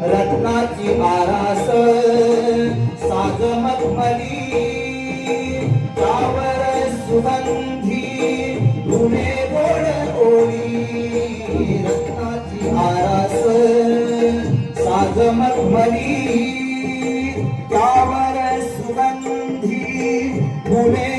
रत्नाची आरास साज मखमली त्यावर सुगंधी धुणे गोड ओळी रत्नाची आरास साज मखमली त्यावर सुगंधी धुणे